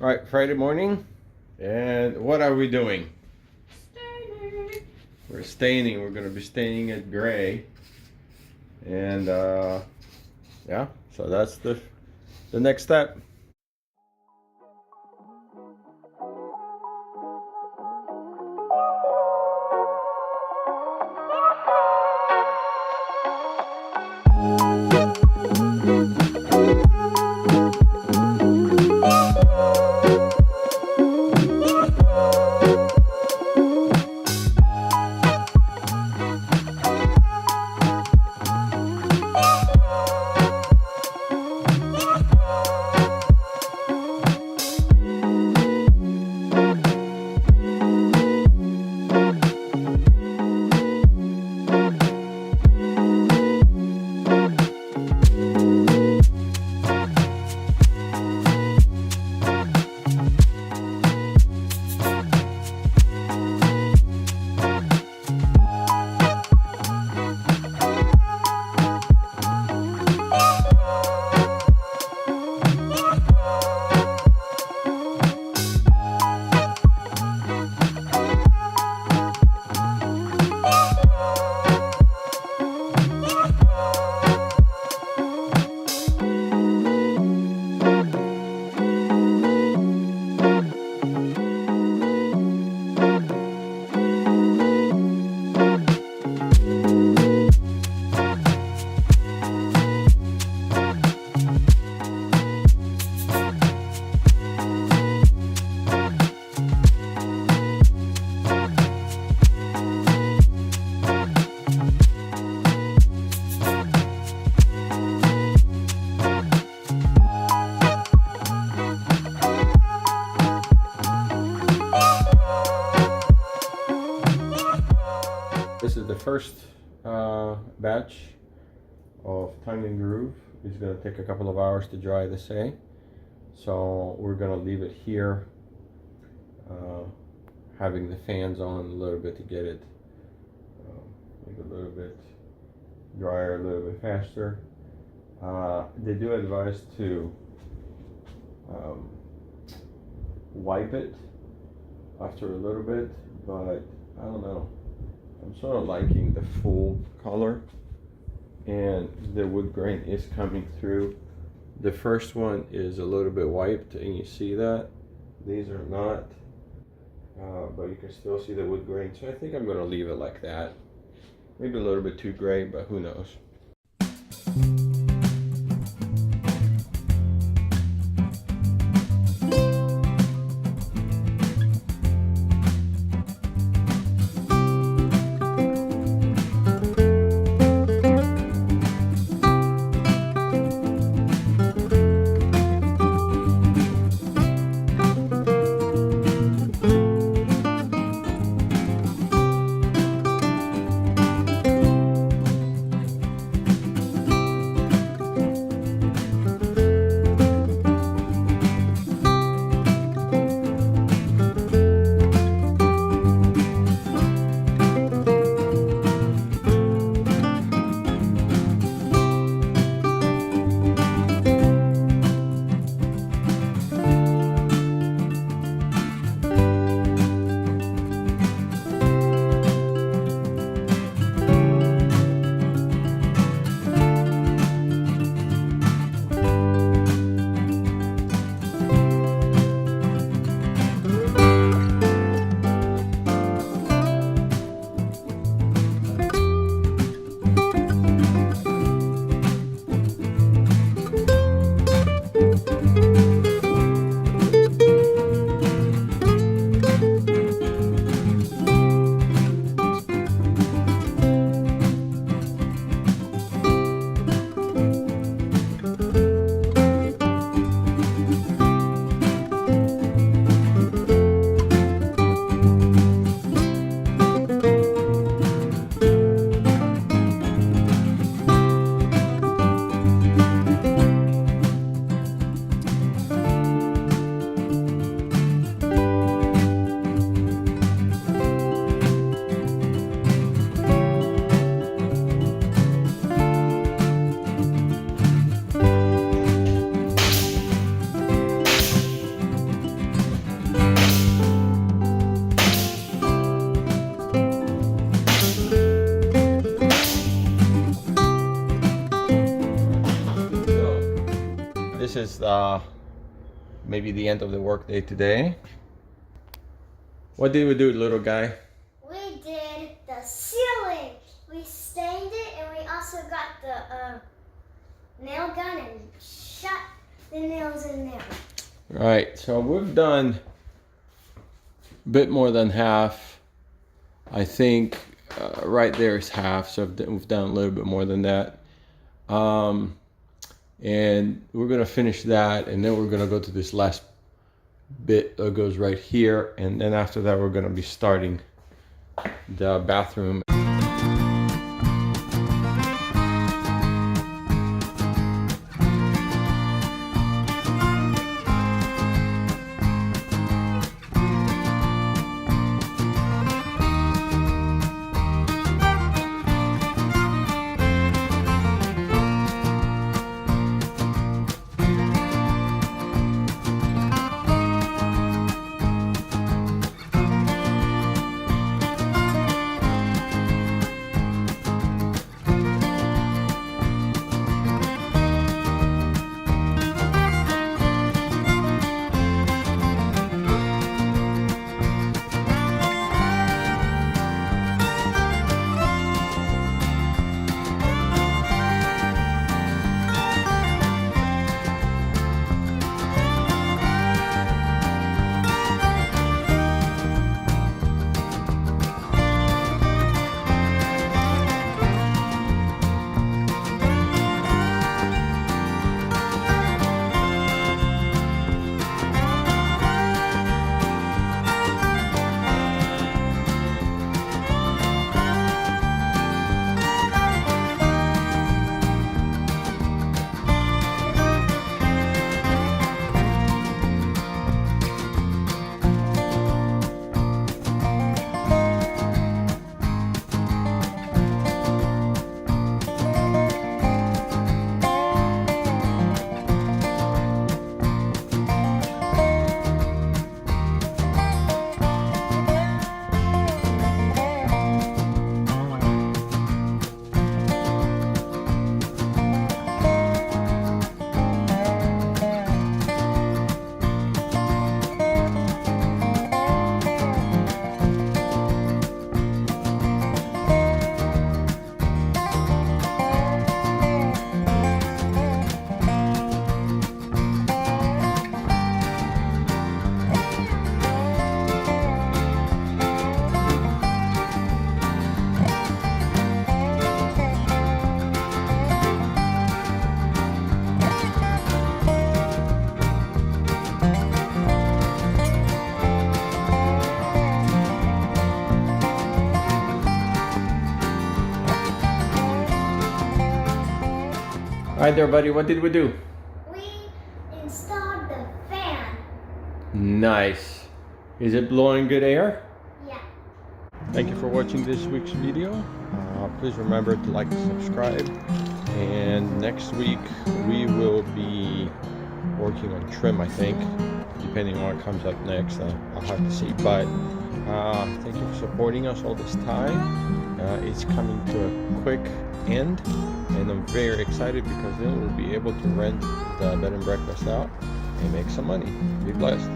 Alright, Friday morning. And what are we doing? Staining. We're staining. We're going to be staining it gray. And yeah, so that's the next step. This is the first batch of Tongue and Groove. It's going to take a couple of hours to dry the say. So we're going to leave it here, having the fans on a little bit to get it maybe a little bit drier, a little bit faster. They do advise to wipe it after a little bit, but I don't know. I'm sort of liking the full color, and the wood grain is coming through. The first one is a little bit wiped, and you see that. These are not, but you can still see the wood grain. So I think I'm going to leave it like that. Maybe a little bit too gray, but who knows. this is maybe the end of the workday today. What did we do, little guy? We did the ceiling. We stained it, and we also got the nail gun and shot the nails in there. Right, so we've done a bit more than half. I think right there is half, so we've done a little bit more than that. And we're gonna finish that, and then we're gonna go to this last bit that goes right here, and then after that we're gonna be starting the bathroom. All right there, buddy, what did we do? We installed the fan. Nice. Is it blowing good air? Yeah. Thank you for watching this week's video. Please remember to like and subscribe. And next week we will be working on trim, I think, depending on what comes up next. I'll have to see. But thank you for supporting us all this time. It's coming to a quick end, and I'm very excited because then we'll be able to rent the bed and breakfast out and make some money. Be blessed.